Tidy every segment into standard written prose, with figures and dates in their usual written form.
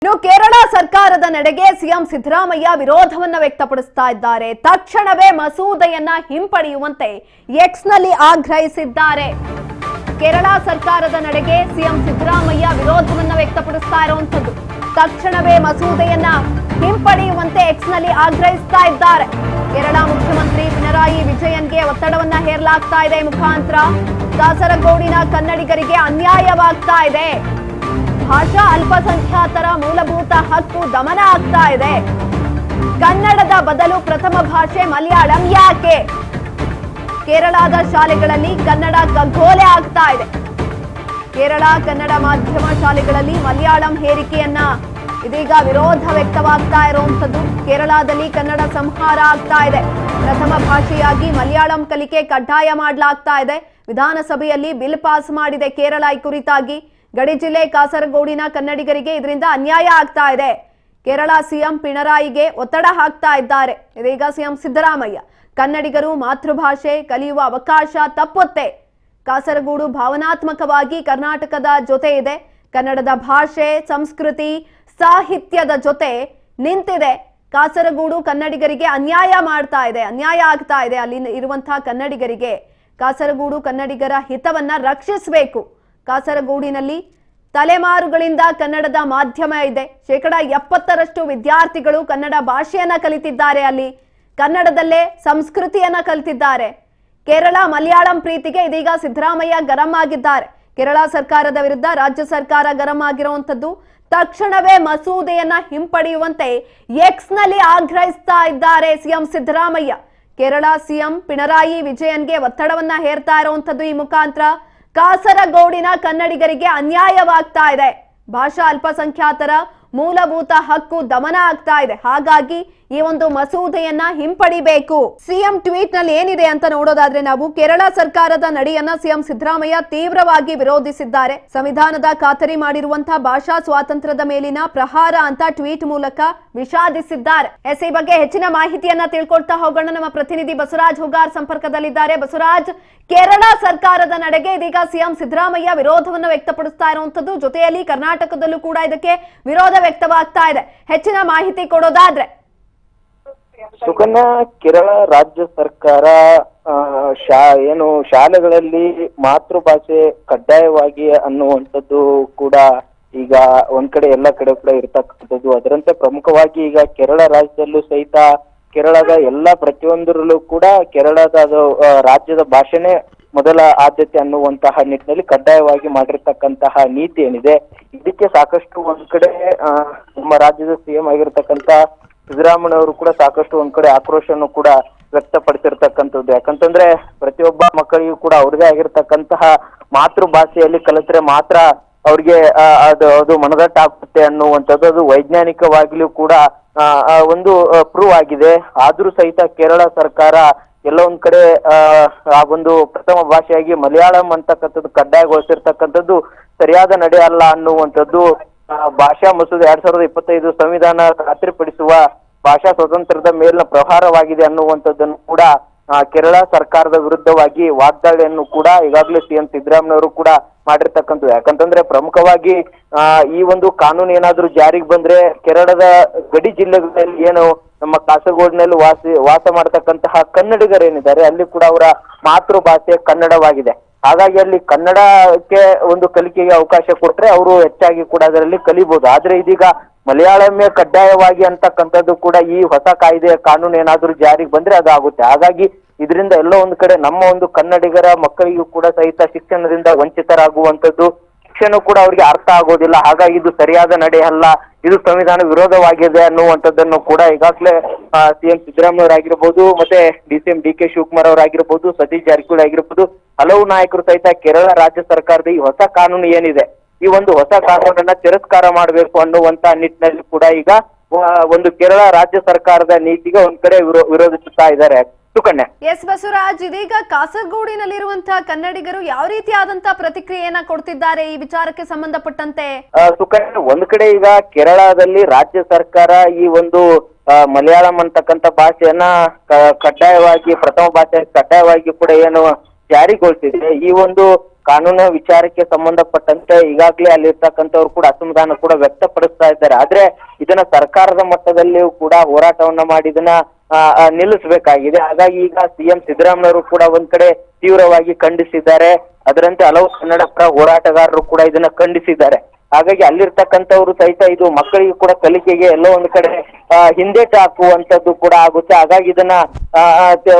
ಇನ್ನು ಕೇರಳ ಸರ್ಕಾರದ ನಡೆಗೆ ಸಿಎಂ ಸಿದ್ದರಾಮಯ್ಯ ವಿರೋಧವನ್ನ ವ್ಯಕ್ತಪಡಿಸ್ತಾ ಇದ್ದಾರೆ. ತಕ್ಷಣವೇ ಮಸೂದೆಯನ್ನ ಹಿಂಪಡೆಯುವಂತೆ ಎಕ್ಸ್ ನಲ್ಲಿ ಆಗ್ರಹಿಸಿದ್ದಾರೆ. ಕೇರಳ ಸರ್ಕಾರದ ನಡೆಗೆ ಸಿಎಂ ಸಿದ್ದರಾಮಯ್ಯ ವಿರೋಧವನ್ನ ವ್ಯಕ್ತಪಡಿಸ್ತಾ ಇರುವಂತದ್ದು. ತಕ್ಷಣವೇ ಮಸೂದೆಯನ್ನ ಹಿಂಪಡೆಯುವಂತೆ ಎಕ್ಸ್ ನಲ್ಲಿ ಆಗ್ರಹಿಸ್ತಾ ಇದ್ದಾರೆ. ಕೇರಳ ಮುಖ್ಯಮಂತ್ರಿ ಪಿಣರಾಯಿ ವಿಜಯನ್ಗೆ ಒತ್ತಡವನ್ನ ಹೇರಲಾಗ್ತಾ ಇದೆ. ಮುಖಾಂತರ ಕಾಸರಗೋಡಿನ ಕನ್ನಡಿಗರಿಗೆ ಅನ್ಯಾಯವಾಗ್ತಾ ಇದೆ. ಭಾಷಾ ಅಲ್ಪಸಂಖ್ಯಾತರ ಮೂಲಭೂತ ಹಕ್ಕು ದಮನ ಆಗ್ತಾ ಇದೆ. ಕನ್ನಡದ ಬದಲು ಪ್ರಥಮ ಭಾಷೆ ಮಲಯಾಳಂ ಯಾಕೆ? ಕೇರಳದ ಶಾಲೆಗಳಲ್ಲಿ ಕನ್ನಡ ಕಗ್ಗೋಲೆ ಆಗ್ತಾ ಇದೆ. ಕೇರಳ ಕನ್ನಡ ಮಾಧ್ಯಮ ಶಾಲೆಗಳಲ್ಲಿ ಮಲಯಾಳಂ ಹೇರಿಕೆಯನ್ನ ಇದೀಗ ವಿರೋಧ ವ್ಯಕ್ತವಾಗ್ತಾ ಇರುವಂತದ್ದು. ಕೇರಳದಲ್ಲಿ ಕನ್ನಡ ಸಂಹಾರ ಆಗ್ತಾ ಇದೆ. ಪ್ರಥಮ ಭಾಷೆಯಾಗಿ ಮಲಯಾಳಂ ಕಲಿಕೆ ಕಡ್ಡಾಯ ಮಾಡಲಾಗ್ತಾ ಇದೆ. ವಿಧಾನಸಭೆಯಲ್ಲಿ ಬಿಲ್ ಪಾಸ್ ಮಾಡಿದೆ ಕೇರಳ. ಈ ಕುರಿತಾಗಿ ಗಡಿ ಜಿಲ್ಲೆ ಕಾಸರಗೋಡಿನ ಕನ್ನಡಿಗರಿಗೆ ಇದರಿಂದ ಅನ್ಯಾಯ ಆಗ್ತಾ ಇದೆ. ಕೇರಳ ಸಿಎಂ ಪಿಣರಾಯಿಗೆ ಒತ್ತಡ ಹಾಕ್ತಾ ಇದ್ದಾರೆ. ಇದೀಗ ಸಿಎಂ ಸಿದ್ದರಾಮಯ್ಯ ಕನ್ನಡಿಗರು ಮಾತೃಭಾಷೆ ಕಲಿಯುವ ಅವಕಾಶ ತಪ್ಪುತ್ತೆ. ಕಾಸರಗೋಡು ಭಾವನಾತ್ಮಕವಾಗಿ ಕರ್ನಾಟಕದ ಜೊತೆ ಇದೆ. ಕನ್ನಡದ ಭಾಷೆ ಸಂಸ್ಕೃತಿ ಸಾಹಿತ್ಯದ ಜೊತೆ ನಿಂತಿದೆ. ಕಾಸರಗೋಡು ಕನ್ನಡಿಗರಿಗೆ ಅನ್ಯಾಯ ಮಾಡ್ತಾ ಇದೆ, ಅನ್ಯಾಯ ಆಗ್ತಾ ಇದೆ. ಅಲ್ಲಿ ಇರುವಂತಹ ಕನ್ನಡಿಗರಿಗೆ ಕಾಸರಗೋಡು ಕನ್ನಡಿಗರ ಹಿತವನ್ನ ರಕ್ಷಿಸಬೇಕು. ಕಾಸರಗೋಡಿನಲ್ಲಿ ತಲೆಮಾರುಗಳಿಂದ ಕನ್ನಡದ ಮಾಧ್ಯಮ ಇದೆ. 70% ವಿದ್ಯಾರ್ಥಿಗಳು ಕನ್ನಡ ಭಾಷೆಯನ್ನ ಕಲಿತಿದ್ದಾರೆ. ಅಲ್ಲಿ ಕನ್ನಡದಲ್ಲೇ ಸಂಸ್ಕೃತಿಯನ್ನ ಕಲಿತಿದ್ದಾರೆ. ಕೇರಳ ಮಲಯಾಳಂ ಪ್ರೀತಿಗೆ ಇದೀಗ ಸಿದ್ದರಾಮಯ್ಯ ಗರಂ ಆಗಿದ್ದಾರೆ. ಕೇರಳ ಸರ್ಕಾರದ ವಿರುದ್ಧ ರಾಜ್ಯ ಸರ್ಕಾರ ಗರಂ ಆಗಿರುವಂತದ್ದು. ತಕ್ಷಣವೇ ಮಸೂದೆಯನ್ನ ಹಿಂಪಡೆಯುವಂತೆ ಎಕ್ಸ್ ನಲ್ಲಿ ಆಗ್ರಹಿಸ್ತಾ ಇದ್ದಾರೆ ಸಿಎಂ ಸಿದ್ದರಾಮಯ್ಯ. ಕೇರಳ ಸಿಎಂ ಪಿಣರಾಯಿ ವಿಜಯನ್ಗೆ ಒತ್ತಡವನ್ನ ಹೇರ್ತಾ ಇರುವಂತದ್ದು. ಈ ಮುಖಾಂತರ ಕಾಸರಗೋಡಿನ ಕನ್ನಡಿಗರಿಗೆ ಅನ್ಯಾಯವಾಗ್ತಾ ಇದೆ. ಭಾಷಾ ಅಲ್ಪಸಂಖ್ಯಾತರ ಮೂಲಭೂತ ಹಕ್ಕು ದಮನ ಆಗ್ತಾ ಇದೆ. ಹಾಗಾಗಿ ಈ ಒಂದು ಮಸೂದೆಯನ್ನ ಹಿಂಪಡಿಬೇಕು. ಸಿಎಂ ಟ್ವೀಟ್ ನಲ್ಲಿ ಏನಿದೆ ಅಂತ ನೋಡೋದಾದ್ರೆ ನಾವು ಕೇರಳ ಸರ್ಕಾರದ ನಡೆಯನ್ನ ಸಿಎಂ ಸಿದ್ದರಾಮಯ್ಯ ತೀವ್ರವಾಗಿ ವಿರೋಧಿಸಿದ್ದಾರೆ. ಸಂವಿಧಾನದ ಖಾತರಿ ಮಾಡಿರುವಂತಹ ಭಾಷಾ ಸ್ವಾತಂತ್ರ್ಯದ ಮೇಲಿನ ಪ್ರಹಾರ ಅಂತ ಟ್ವೀಟ್ ಮೂಲಕ ವಿಷಾದಿಸಿದ್ದಾರೆ. ಈ ಬಗ್ಗೆ ಹೆಚ್ಚಿನ ಮಾಹಿತಿಯನ್ನ ತಿಳ್ಕೊಳ್ತಾ ಹೋಗೋಣ. ನಮ್ಮ ಪ್ರತಿನಿಧಿ ಬಸವರಾಜ್ ಹುಗಾರ್ ಸಂಪರ್ಕದಲ್ಲಿದ್ದಾರೆ. ಬಸವರಾಜ್, ಕೇರಳ ಸರ್ಕಾರದ ನಡೆಗೆ ಇದೀಗ ಸಿಎಂ ಸಿದ್ದರಾಮಯ್ಯ ವಿರೋಧವನ್ನು ವ್ಯಕ್ತಪಡಿಸ್ತಾ ಇರುವಂತದ್ದು. ಜೊತೆಯಲ್ಲಿ ಕರ್ನಾಟಕದಲ್ಲೂ ಕೂಡ ಇದಕ್ಕೆ ವಿರೋಧ ವ್ಯಕ್ತವಾಗ್ತಾ ಇದೆ. ಹೆಚ್ಚಿನ ಮಾಹಿತಿ ಕೊಡೋದಾದ್ರೆ ಸುಕನ್ಯಾ, ಕೇರಳ ರಾಜ್ಯ ಸರ್ಕಾರ ಶಾಲೆಗಳಲ್ಲಿ ಮಾತೃಭಾಷೆ ಕಡ್ಡಾಯವಾಗಿ ಅನ್ನುವಂಥದ್ದು ಕೂಡ ಈಗ ಒಂದ್ ಕಡೆ ಎಲ್ಲ ಕಡೆ ಕೂಡ ಇರ್ತಕ್ಕಂಥದ್ದು. ಅದರಂತೆ ಪ್ರಮುಖವಾಗಿ ಈಗ ಕೇರಳ ರಾಜ್ಯದಲ್ಲೂ ಸಹಿತ ಕೇರಳದ ಎಲ್ಲಾ ಪ್ರತಿಯೊಂದರಲ್ಲೂ ಕೂಡ ಕೇರಳದ ರಾಜ್ಯದ ಭಾಷೆನೇ ಮೊದಲ ಆದ್ಯತೆ ಅನ್ನುವಂತಹ ನಿಟ್ಟಿನಲ್ಲಿ ಕಡ್ಡಾಯವಾಗಿ ಮಾಡಿರ್ತಕ್ಕಂತಹ ನೀತಿ ಏನಿದೆ, ಇದಕ್ಕೆ ಸಾಕಷ್ಟು ಒಂದ್ ಕಡೆ ನಮ್ಮ ರಾಜ್ಯದ ಸಿಎಂ ಆಗಿರ್ತಕ್ಕಂಥ ಸಿದ್ದರಾಮಯ್ಯ ಕೂಡ ಸಾಕಷ್ಟು ಒಂದ್ ಕಡೆ ಆಕ್ರೋಶವನ್ನು ಕೂಡ ವ್ಯಕ್ತಪಡಿಸಿರ್ತಕ್ಕಂಥದ್ದು. ಯಾಕಂತಂದ್ರೆ ಪ್ರತಿಯೊಬ್ಬ ಮಕ್ಕಳಿಗೂ ಕೂಡ ಅವ್ರದೇ ಆಗಿರ್ತಕ್ಕಂತಹ ಮಾತೃಭಾಷೆಯಲ್ಲಿ ಕಲಿತ್ರೆ ಮಾತ್ರ ಅವ್ರಿಗೆ ಅದು ಮನದಟ್ಟ ಆಗುತ್ತೆ ಅನ್ನುವಂಥದ್ದು ಅದು ವೈಜ್ಞಾನಿಕವಾಗ್ಲೂ ಕೂಡ ಒಂದು ಪ್ರೂವ್ ಆಗಿದೆ. ಆದ್ರೂ ಸಹಿತ ಕೇರಳ ಸರ್ಕಾರ ಎಲ್ಲ ಒಂದ್ ಕಡೆ ಆ ಒಂದು ಪ್ರಥಮ ಭಾಷೆಯಾಗಿ ಮಲಯಾಳಂ ಅಂತಕ್ಕಂಥದ್ದು ಕಡ್ಡಾಯಗೊಳಿಸಿರ್ತಕ್ಕಂಥದ್ದು ಸರಿಯಾದ ನಡೆ ಅಲ್ಲ ಅನ್ನುವಂಥದ್ದು ಭಾಷಾ ಮಸೂದೆ 2025 ಸಂವಿಧಾನ ಖಾತ್ರಿಪಡಿಸುವ ಭಾಷಾ ಸ್ವಾತಂತ್ರ್ಯದ ಮೇಲಿನ ಪ್ರಹಾರವಾಗಿದೆ ಅನ್ನುವಂಥದ್ದನ್ನು ಕೂಡ ಕೇರಳ ಸರ್ಕಾರದ ವಿರುದ್ಧವಾಗಿ ವಾಗ್ದಾಳಿಯನ್ನು ಕೂಡ ಈಗಾಗಲೇ ಸಿಎಂ ಸಿದ್ದರಾಮಯ್ಯ ಕೂಡ ಮಾಡಿರ್ತಕ್ಕಂಥದ್ದು. ಯಾಕಂತಂದ್ರೆ ಪ್ರಮುಖವಾಗಿ ಈ ಒಂದು ಕಾನೂನು ಏನಾದ್ರೂ ಜಾರಿಗೆ ಬಂದ್ರೆ ಕೇರಳದ ಗಡಿ ಜಿಲ್ಲೆಗಳಲ್ಲಿ ಏನು ನಮ್ಮ ಕಾಸರಗೋಡಿನಲ್ಲಿ ವಾಸ ಮಾಡತಕ್ಕಂತಹ ಕನ್ನಡಿಗರೇನಿದ್ದಾರೆ ಅಲ್ಲಿ ಕೂಡ ಅವರ ಮಾತೃಭಾಷೆ ಕನ್ನಡವಾಗಿದೆ. ಹಾಗಾಗಿ ಅಲ್ಲಿ ಕನ್ನಡಕ್ಕೆ ಒಂದು ಕಲಿಕೆಗೆ ಅವಕಾಶ ಕೊಟ್ರೆ ಅವರು ಹೆಚ್ಚಾಗಿ ಕೂಡ ಅದರಲ್ಲಿ ಕಲಿಬಹುದು. ಆದ್ರೆ ಇದೀಗ ಮಲಯಾಳಮೇ ಕಡ್ಡಾಯವಾಗಿ ಅಂತಕ್ಕಂಥದ್ದು ಕೂಡ ಈ ಹೊಸ ಕಾಯ್ದೆ ಕಾನೂನು ಏನಾದ್ರೂ ಜಾರಿಗೆ ಬಂದ್ರೆ ಅದು ಆಗುತ್ತೆ. ಹಾಗಾಗಿ ಇದರಿಂದ ಎಲ್ಲೋ ಒಂದು ಕಡೆ ನಮ್ಮ ಒಂದು ಕನ್ನಡಿಗರ ಮಕ್ಕಳಿಗೂ ಕೂಡ ಸಹಿತ ಶಿಕ್ಷಣದಿಂದ ವಂಚಿತರಾಗುವಂಥದ್ದು, ಶಿಕ್ಷಣ ಕೂಡ ಅವರಿಗೆ ಅರ್ಥ ಆಗೋದಿಲ್ಲ. ಹಾಗಾಗಿ ಇದು ಸರಿಯಾದ ನಡೆ ಅಲ್ಲ, ಇದು ಸಂವಿಧಾನ ವಿರೋಧವಾಗಿದೆ ಅನ್ನುವಂಥದ್ದನ್ನು ಕೂಡ ಈಗಾಗಲೇ ಸಿಎಂ ಸಿದ್ದರಾಮಯ್ಯ ಆಗಿರ್ಬೋದು, ಮತ್ತೆ ಡಿಸಿಎಂ ಡಿ.ಕೆ. ಶಿವಕುಮಾರ್ ಅವರಾಗಿರ್ಬೋದು, ಸತೀಶ್ ಜಾರಕಿಹೊಳಿ ಆಗಿರ್ಬೋದು, ಹಲವು ನಾಯಕರು ಸಹಿತ ಕೇರಳ ರಾಜ್ಯ ಸರ್ಕಾರದ ಈ ಹೊಸ ಕಾನೂನು ಏನಿದೆ ಈ ಒಂದು ಹೊಸ ಕಾನೂನನ್ನ ತಿರಸ್ಕಾರ ಮಾಡಬೇಕು ಅನ್ನುವಂತ ನಿಟ್ಟಿನಲ್ಲಿ ಕೂಡ ಈಗ ಒಂದು ಕೇರಳ ರಾಜ್ಯ ಸರ್ಕಾರದ ನೀತಿಗೆ ಒಂದ್ ಕಡೆ ವಿರೋಧಿಸುತ್ತಾ ಇದ್ದಾರೆ. ಸುಕನ್ಯಾ. ಎಸ್ ಬಸವರಾಜ್, ಇದೀಗ ಕಾಸರಗೋಡಿನಲ್ಲಿರುವಂತಹ ಕನ್ನಡಿಗರು ಯಾವ ರೀತಿಯಾದಂತಹ ಪ್ರತಿಕ್ರಿಯೆಯನ್ನ ಕೊಡ್ತಿದ್ದಾರೆ ಈ ವಿಚಾರಕ್ಕೆ ಸಂಬಂಧಪಟ್ಟಂತೆ? ಸುಕನ್ಯಾ, ಒಂದ್ ಕಡೆ ಈಗ ಕೇರಳದಲ್ಲಿ ರಾಜ್ಯ ಸರ್ಕಾರ ಈ ಒಂದು ಮಲಯಾಳಂ ಅಂತಕ್ಕಂಥ ಭಾಷೆಯನ್ನ ಕಡ್ಡಾಯವಾಗಿ ಪ್ರಥಮ ಭಾಷೆ ಕಡ್ಡಾಯವಾಗಿ ಕೂಡ ಏನು ಜಾರಿಗೊಳಿಸಿದೆ. ಈ ಒಂದು ಕಾನೂನು ವಿಚಾರಕ್ಕೆ ಸಂಬಂಧಪಟ್ಟಂತೆ ಈಗಾಗಲೇ ಅಲ್ಲಿರ್ತಕ್ಕಂಥವ್ರು ಕೂಡ ಅಸಮಾಧಾನ ಕೂಡ ವ್ಯಕ್ತಪಡಿಸ್ತಾ ಇದ್ದಾರೆ. ಆದ್ರೆ ಇದನ್ನ ಸರ್ಕಾರದ ಮಟ್ಟದಲ್ಲಿಯೂ ಕೂಡ ಹೋರಾಟವನ್ನ ಮಾಡಿ ಇದನ್ನ ನಿಲ್ಲಿಸಬೇಕಾಗಿದೆ. ಹಾಗಾಗಿ ಈಗ ಸಿಎಂ ಸಿದ್ದರಾಮಯ್ಯವರು ಕೂಡ ಒಂದ್ ಕಡೆ ತೀವ್ರವಾಗಿ ಖಂಡಿಸಿದ್ದಾರೆ. ಅದರಂತೆ ಹಲವು ಕನ್ನಡ ಪರ ಹೋರಾಟಗಾರರು ಕೂಡ ಇದನ್ನ ಖಂಡಿಸಿದ್ದಾರೆ. ಹಾಗಾಗಿ ಅಲ್ಲಿರ್ತಕ್ಕಂಥವ್ರು ಸಹಿತ ಇದು ಮಕ್ಕಳಿಗೆ ಕೂಡ ಕಲಿಕೆಗೆ ಎಲ್ಲೋ ಒಂದ್ ಕಡೆ ಹಿಂದೇಟು ಹಾಕುವಂತದ್ದು ಕೂಡ ಆಗುತ್ತೆ. ಹಾಗಾಗಿ ಇದನ್ನ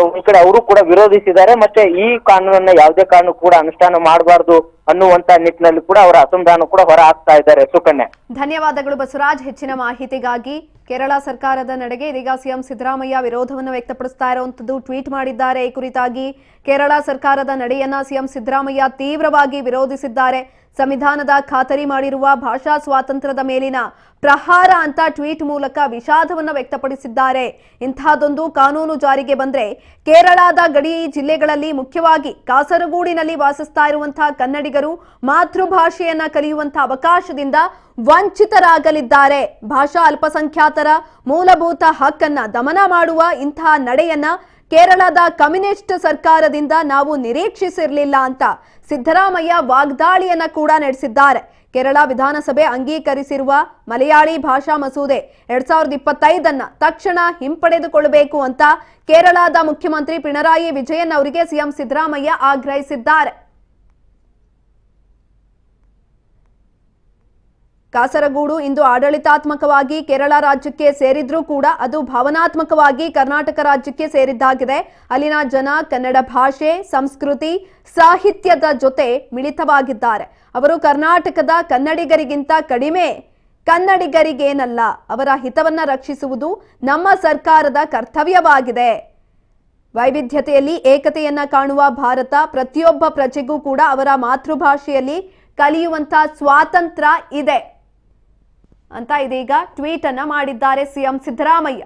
ಒಂದ್ ಕಡೆ ಅವರು ಕೂಡ ವಿರೋಧಿಸಿದ್ದಾರೆ. ಮತ್ತೆ ಈ ಕಾನೂನನ್ನ ಯಾವುದೇ ಕಾರಣ ಕೂಡ ಅನುಷ್ಠಾನ ಮಾಡಬಾರ್ದು ಅನ್ನುವಂತ ನಿಟ್ಟಿನಲ್ಲಿ ಕೂಡ ಅವರ ಅಸಮಾಧಾನ ಕೂಡ ಹೊರ ಹಾಕ್ತಾ ಇದ್ದಾರೆ. ಸುಕನ್ಯಾ, ಧನ್ಯವಾದಗಳು ಬಸವರಾಜ್ ಹೆಚ್ಚಿನ ಮಾಹಿತಿಗಾಗಿ. ಕೇರಳ ಸರ್ಕಾರದ ನಡೆಗೆ ಇದೀಗ ಸಿಎಂ ಸಿದ್ದರಾಮಯ್ಯ ವಿರೋಧವನ್ನು ವ್ಯಕ್ತಪಡಿಸ್ತಾ ಇರುವಂತದ್ದು, ಟ್ವೀಟ್ ಮಾಡಿದ್ದಾರೆ. ಈ ಕುರಿತಾಗಿ ಕೇರಳ ಸರ್ಕಾರದ ನಡೆಯನ್ನ ಸಿಎಂ ಸಿದ್ದರಾಮಯ್ಯ ತೀವ್ರವಾಗಿ ವಿರೋಧಿಸಿದ್ದಾರೆ. ಸಂವಿಧಾನದ ಖಾತರಿ ಮಾಡಿರುವ ಭಾಷಾ ಸ್ವಾತಂತ್ರ್ಯದ ಮೇಲಿನ ಪ್ರಹಾರ ಅಂತ ಟ್ವೀಟ್ ಮೂಲಕ ವಿಷಾದವನ್ನು ವ್ಯಕ್ತಪಡಿಸಿದ್ದಾರೆ. ಇಂತಹದೊಂದು ಕಾನೂನು ಜಾರಿಗೆ ಬಂದ್ರೆ ಕೇರಳದ ಗಡಿ ಜಿಲ್ಲೆಗಳಲ್ಲಿ ಮುಖ್ಯವಾಗಿ ಕಾಸರಗೋಡಿನಲ್ಲಿ ವಾಸಿಸ್ತಾ ಇರುವಂತಹ ಕನ್ನಡಿಗರು ಮಾತೃಭಾಷೆಯನ್ನ ಕಲಿಯುವಂತಹ ಅವಕಾಶದಿಂದ ವಂಚಿತರಾಗಲಿದ್ದಾರೆ. ಭಾಷಾ ಅಲ್ಪಸಂಖ್ಯಾತರ ಮೂಲಭೂತ ಹಕ್ಕನ್ನ ದಮನ ಮಾಡುವ ಇಂತಹ ನಡೆಯನ್ನ ಕೇರಳದ ಕಮ್ಯುನಿಸ್ಟ್ ಸರ್ಕಾರದಿಂದ ನಾವು ನಿರೀಕ್ಷಿಸಿರಲಿಲ್ಲ ಅಂತ ಸಿದ್ದರಾಮಯ್ಯ ವಾಗ್ದಾಳಿಯನ್ನ ಕೂಡ ನಡೆಸಿದ್ದಾರೆ. ಕೇರಳ ವಿಧಾನಸಭೆ ಅಂಗೀಕರಿಸಿರುವ ಮಲಯಾಳಿ ಭಾಷಾ ಮಸೂದೆ 2025 ತಕ್ಷಣ ಹಿಂಪಡೆದುಕೊಳ್ಳಬೇಕು ಅಂತ ಕೇರಳದ ಮುಖ್ಯಮಂತ್ರಿ ಪಿಣರಾಯಿ ವಿಜಯನ್ ಅವರಿಗೆ ಸಿಎಂ ಸಿದ್ದರಾಮಯ್ಯ ಆಗ್ರಹಿಸಿದ್ದಾರೆ. ಕಾಸರಗೋಡು ಇಂದು ಆಡಳಿತಾತ್ಮಕವಾಗಿ ಕೇರಳ ರಾಜ್ಯಕ್ಕೆ ಸೇರಿದ್ರೂ ಕೂಡ ಅದು ಭಾವನಾತ್ಮಕವಾಗಿ ಕರ್ನಾಟಕ ರಾಜ್ಯಕ್ಕೆ ಸೇರಿದ್ದಾಗಿದೆ. ಅಲ್ಲಿನ ಜನ ಕನ್ನಡ ಭಾಷೆ, ಸಂಸ್ಕೃತಿ, ಸಾಹಿತ್ಯದ ಜೊತೆ ಮಿಳಿತವಾಗಿದ್ದಾರೆ. ಅವರು ಕರ್ನಾಟಕದ ಕನ್ನಡಿಗರಿಗಿಂತ ಕಡಿಮೆ ಕನ್ನಡಿಗರಿಗೇನಲ್ಲ. ಅವರ ಹಿತವನ್ನ ರಕ್ಷಿಸುವುದು ನಮ್ಮ ಸರ್ಕಾರದ ಕರ್ತವ್ಯವಾಗಿದೆ. ವೈವಿಧ್ಯತೆಯಲ್ಲಿ ಏಕತೆಯನ್ನ ಕಾಣುವ ಭಾರತ ಪ್ರತಿಯೊಬ್ಬ ಪ್ರಜೆಗೂ ಕೂಡ ಅವರ ಮಾತೃಭಾಷೆಯಲ್ಲಿ ಕಲಿಯುವಂತ ಸ್ವಾತಂತ್ರ್ಯ ಇದೆ ಅಂತ ಇದೀಗ ಟ್ವೀಟ್ ಅನ್ನ ಮಾಡಿದ್ದಾರೆ ಸಿಎಂ ಸಿದ್ದರಾಮಯ್ಯ.